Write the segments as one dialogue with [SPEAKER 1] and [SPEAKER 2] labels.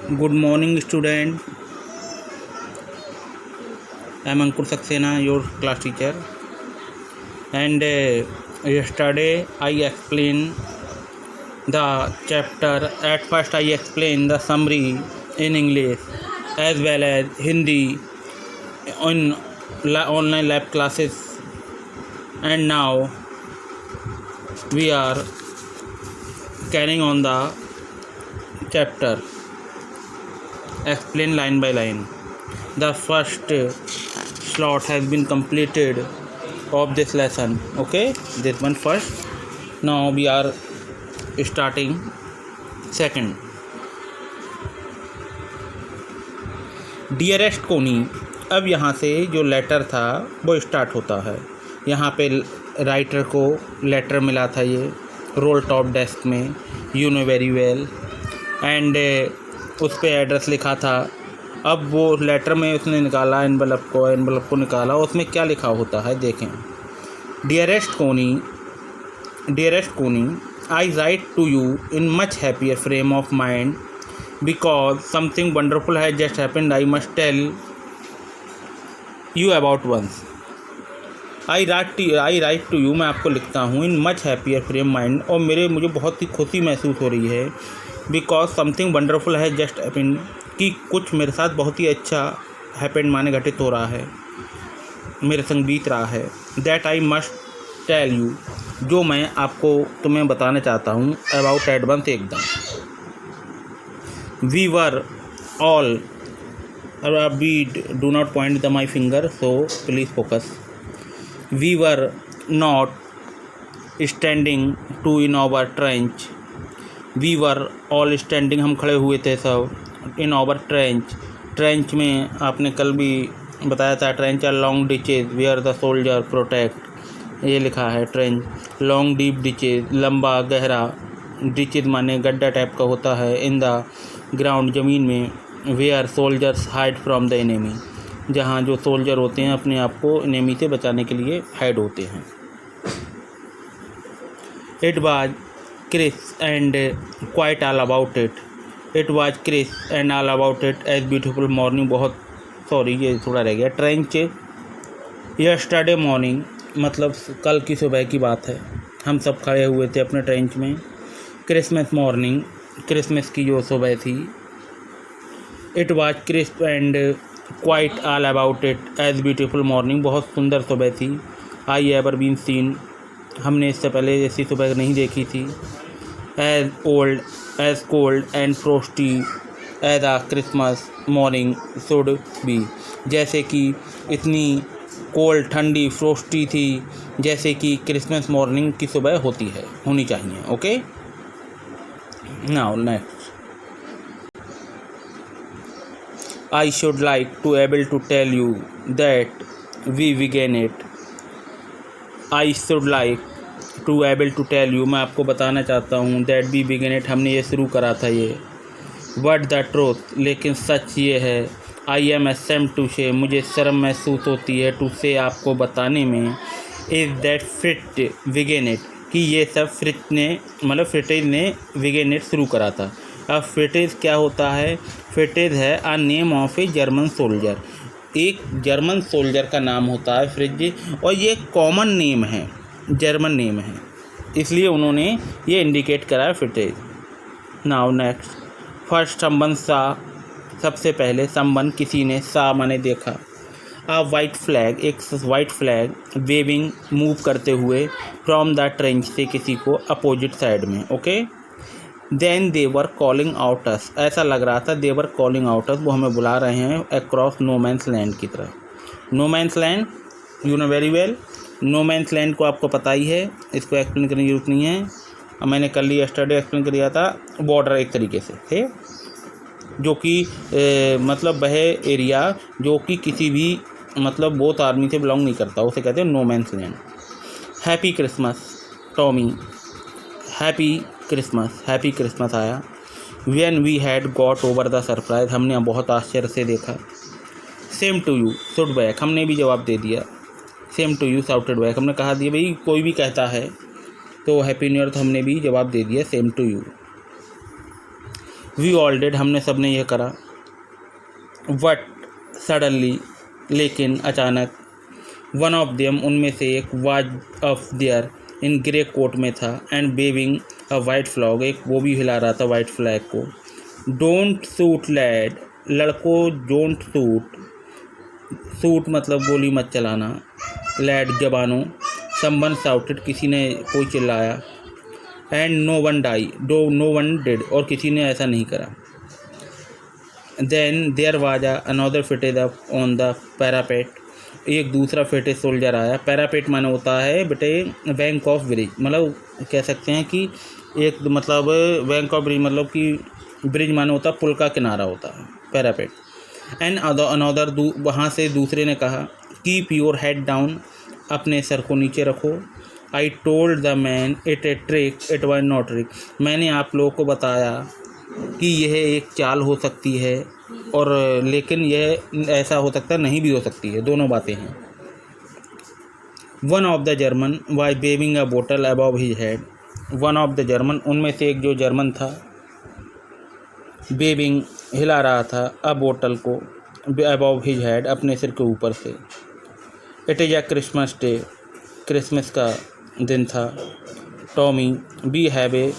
[SPEAKER 1] Good morning, student. I am Ankur Saxena, your class teacher. And yesterday I explained the chapter. At first I explained the summary in English as well as Hindi on online lab classes. And now we are carrying on the chapter. Explain line by line. The first slot has been completed of this lesson. Okay, this one first. Now we are starting second. Dearest कोनी. अब यहाँ से जो letter था वो start होता है. यहाँ पे राइटर को लेटर मिला था ये रोल टॉप डेस्क में, you know very well. And उस पर एड्रेस लिखा था. अब वो लेटर में उसने निकाला एनवलप को निकाला. उसमें क्या लिखा होता है देखें. Dearest Connie, I write to you in much happier frame of mind because something wonderful has just happened. I must tell you about once. I write to you, मैं आपको लिखता हूँ in much happier frame mind, और मुझे बहुत ही खुशी महसूस हो रही है. बिकॉज समथिंग वंडरफुल है जस्ट हैपेंड, कि कुछ मेरे साथ बहुत ही अच्छा हैपेंड माने घटित हो रहा है, मेरे संग बीत रहा है. That I must tell you, जो मैं तुम्हें बताना चाहता हूँ अबाउट एडवांस एकदम. We were all, we do not point the my finger so please focus. We were not standing to in our trench. We were all standing, हम खड़े हुए थे सब. इन आवर ट्रेंच में आपने कल भी बताया था. Trench are long ditches where the soldier protect, ये लिखा है ट्रेंच. लॉन्ग डीप डिचेज, लंबा गहरा. डिचेज माने गड्ढा टाइप का होता है. इन द ग्राउंड, ज़मीन में. Where soldiers hide from the enemy, जहाँ जो सोल्जर होते हैं अपने आप को एनिमी से बचाने के लिए हाइड होते हैं. It was crisp and quite all about it. It was crisp and all about it as beautiful morning. बहुत सॉरी ये थोड़ा रह गया. ट्रेंच yesterday morning, मतलब कल की सुबह की बात है. हम सब खड़े हुए थे अपने ट्रेंच में. क्रिसमस मॉर्निंग, क्रिसमस की जो सुबह थी. It was crisp and quite all about it as beautiful morning, बहुत सुंदर सुबह थी. I ever been seen, हमने इससे पहले ऐसी सुबह नहीं देखी थी. as cold and frosty as a Christmas morning should be, जैसे कि इतनी कोल्ड, ठंडी, फ्रोस्टी थी जैसे कि क्रिसमस मॉर्निंग की सुबह होनी चाहिए. Okay, now next. I should like to able to tell you that we began it. I should like to able to tell you, मैं आपको बताना चाहता हूँ दैट बी बिगिन इट, हमने ये शुरू करा था ये. बट द ट्रूथ, लेकिन सच ये है. आई एम असेम्ड टू से, मुझे शर्म महसूस होती है टू से, आपको बताने में. Is that fret begin it, कि ये सब फ्रिटेज ने बिगिन इट शुरू करा था. अब फ्रिटेज क्या होता है? फ्रिटेज है a name of a German soldier, एक जर्मन सोल्जर का नाम होता है फ्रिज, और ये कॉमन नेम है, जर्मन नेम है, इसलिए उन्होंने ये इंडिकेट करा है फ्रिटेज. Now next. फर्स्ट संबंध सा, सबसे पहले संबंध किसी ने, सा माने देखा. अ वाइट फ्लैग, एक वाइट फ्लैग वेविंग, मूव करते हुए, फ्रॉम द ट्रेंच से किसी को अपोजिट साइड में. Okay. Then they were calling out us, ऐसा लग रहा था दे वर कॉलिंग आउट अस, वो हमें बुला रहे हैं अक्रॉस नो मैंस लैंड की तरफ. No man's land you know very well. No man's land को आपको पता ही है, इसको एक्सप्लेन करने की जरूरत नहीं है. मैंने कल ही यस्टरडे एक्सप्लेन कर दिया था. बॉर्डर एक तरीके से है, जो कि मतलब वह एरिया जो कि किसी भी मतलब बोथ आर्मी से बिलोंग नहीं करता, उसे कहते हैं no man's land. Happy Christmas Tommy, happy Christmas आया. When we had got over the surprise, हमने बहुत आश्चर्य से देखा. Same to you shouted back, हमने भी जवाब दे दिया. Same to you shouted back, हमने कहा दिया भाई कोई भी कहता है तो हैप्पी न्यू ईयर, तो हमने भी जवाब दे दिया same to you. We all did, हमने सब ने यह करा। वट, सडनली, लेकिन अचानक। वन ऑफ देम, उनमें से एक, was of there, in grey coat में था, and waving a white flag, एक वो भी हिला रहा था वाइट फ्लैग को। डोंट शूट लैड, लड़कों डोंट शूट, शूट मतलब गोली मत चलाना, लैड जवानों। समवन शाउटेड, किसी ने कोई चिल्लाया। And no one die, no one did, और किसी ने ऐसा नहीं करा। Then there was another fitted up on the parapet, एक दूसरा फिटेड सोल्जर आया। पैरापेट माने होता है बेटे बैंक ऑफ ब्रिज, मतलब कह सकते हैं कि एक मतलब बैंक ऑफ ब्रिज मतलब कि ब्रिज माने होता है पुल का किनारा होता है पैरापेट। एंड अनदर, वहाँ से दूसरे ने कहा, कीप योर हेड डाउन, अपने सर को नीचे रखो। I told the man it a trick, it was not trick, मैंने आप लोगों को बताया कि यह एक चाल हो सकती है और लेकिन यह ऐसा हो सकता नहीं भी हो सकती है, दोनों बातें हैं। One of the German was waving a bottle above his head, one of the German, उनमें से एक जो जर्मन था, वेविंग, हिला रहा था, अ बोतल को, अबव हिज हेड, अपने सिर के ऊपर से। It is a Christmas day, Christmas का दिन था। Tommy, we have a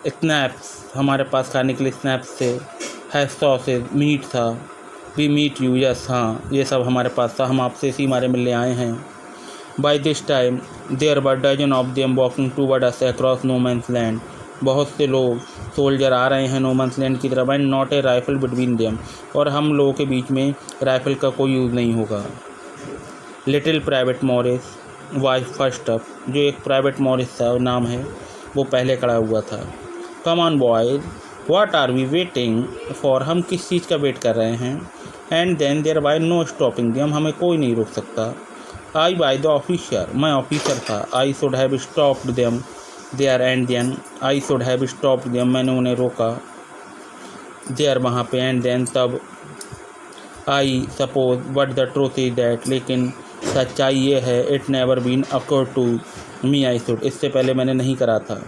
[SPEAKER 1] schnapps, हमारे पास खाने के लिए स्नैप्स थे। है सॉसेज, मीट था। वी मीट यू, यस, हाँ ये सब हमारे पास था, हम आपसे इसी मारे मिलने आए हैं। By this time there were dozen of them walking toward us across no man's land, बहुत से लोग सोल्जर आ रहे हैं नो मैंस लैंड की तरफ। And not a rifle between them, और हम लोगों के बीच में राइफल का कोई यूज़ नहीं होगा। Little private Morris was first up, जो एक प्राइवेट मॉरिस था नाम है, वो पहले खड़ा हुआ था। Come on boys, what are we waiting for, हम किस चीज़ का वेट कर रहे हैं। And then there by no stopping them, हमें कोई नहीं रोक सकता। आई बाय द ऑफिसर, मैं ऑफिसर था। I should have stopped them there, and then I should have stopped them, मैंने उन्हें रोका देयर, वहाँ पे, एंड देन तब। I suppose but the truth is that, लेकिन सच्चाई ये है, it never been occur to me I should, इससे पहले मैंने नहीं करा था।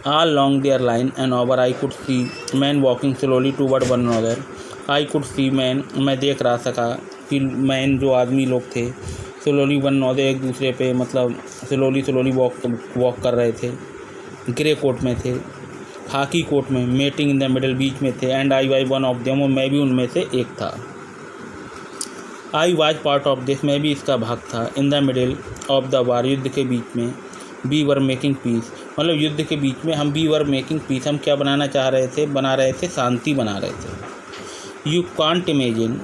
[SPEAKER 1] All along their line and over I could see men walking slowly toward one another. I could see men, मैं देख रहा सका कि मैन जो आदमी लोग थे, स्लोली वन another, एक दूसरे पे मतलब स्लोली वॉक कर रहे थे। ग्रे कोट में थे, खाकी कोट में, मेटिंग इन द मिडल, बीच में थे। And I was one of them, और मैं भी उनमें से एक था। I was part of this, मैं भी इसका भाग था। In the middle of the war, युद्ध के बीच में। वी वर मेकिंग पीस, मतलब युद्ध के बीच में हम वी वर मेकिंग पीस, हम क्या बनाना चाह रहे थे, बना रहे थे शांति बना रहे थे। यू कांट इमेजिन,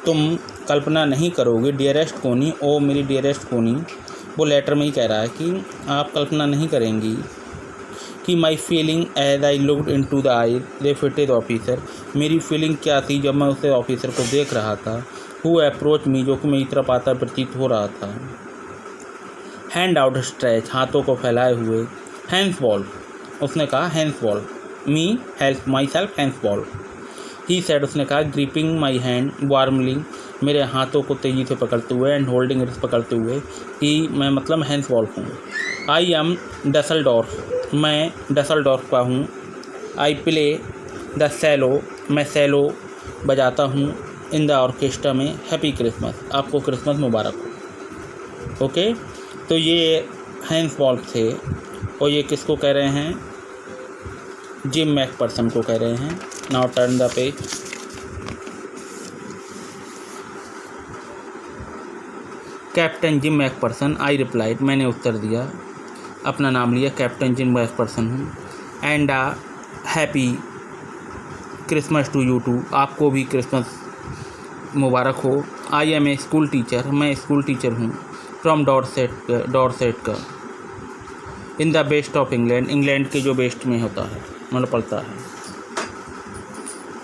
[SPEAKER 1] तुम कल्पना नहीं करोगे, डियरेस्ट कोनी, ओ मेरी डियरेस्ट कोनी, वो लेटर में ही कह रहा है कि आप कल्पना नहीं करेंगी कि my feeling as I looked into the eye they fitted officer, मेरी फीलिंग क्या थी जब मैं उसे ऑफिसर को देख रहा था। हु अप्रोच मी, जो कि मेरी तरफ आता प्रतीत हो रहा था। हैंड आउट स्ट्रेच, हाथों को फैलाए हुए। हैंड्स बॉल, उसने कहा hands ball. Me help my self hands ball, he said, उसने कहा ग्रिपिंग माई हैंड वार्मली, मेरे हाथों को तेज़ी से पकड़ते हुए। एंड होल्डिंग इट, पकड़ते हुए, कि मैं मतलब हैंड्स बॉल हूँ। आई एम डसलडॉर्फ, मैं डसलडॉर्फ का हूँ। आई प्ले द सेलो, मैं सेलो बजाता हूँ। इन द ऑर्केस्ट्रा में। हैप्पी क्रिसमस, आपको क्रिसमस मुबारक हो। ओके, तो ये हैंस बॉल थे, और ये किसको कह रहे हैं, जिम मैकपर्सन को कह रहे हैं। Now turn the page. Captain Jim Macpherson, I replied, मैंने उत्तर दिया, अपना नाम लिया, कैप्टन जिम मैकपर्सन हूँ। And happy Christmas to you too, आपको भी क्रिसमस मुबारक हो। I am a school teacher, मैं स्कूल टीचर हूँ। फ्रॉम डॉरसेट का। In the best of England, England के जो बेस्ट में होता है, मतलब पड़ता है।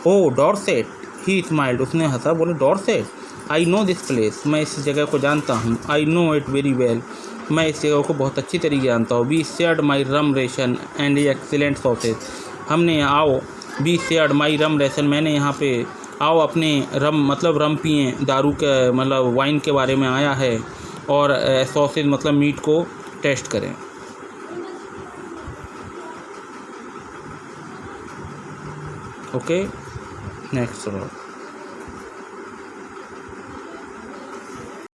[SPEAKER 1] ओ डॉरसेट, ही स्माइल्ड, उसने हंसा, बोले Dorset, I know this place, मैं इस जगह को जानता हूँ। I know it very well, मैं इस जगह को बहुत अच्छी तरीके जानता हूँ। We shared my rum ration and excellent sausage, हमने आओ, we shared my rum ration, मैंने यहाँ पे आओ अपने रम मतलब रम पिए, दारू के मतलब वाइन के बारे में आया है, और सॉसेज मतलब मीट को टेस्ट करें। Okay, next one.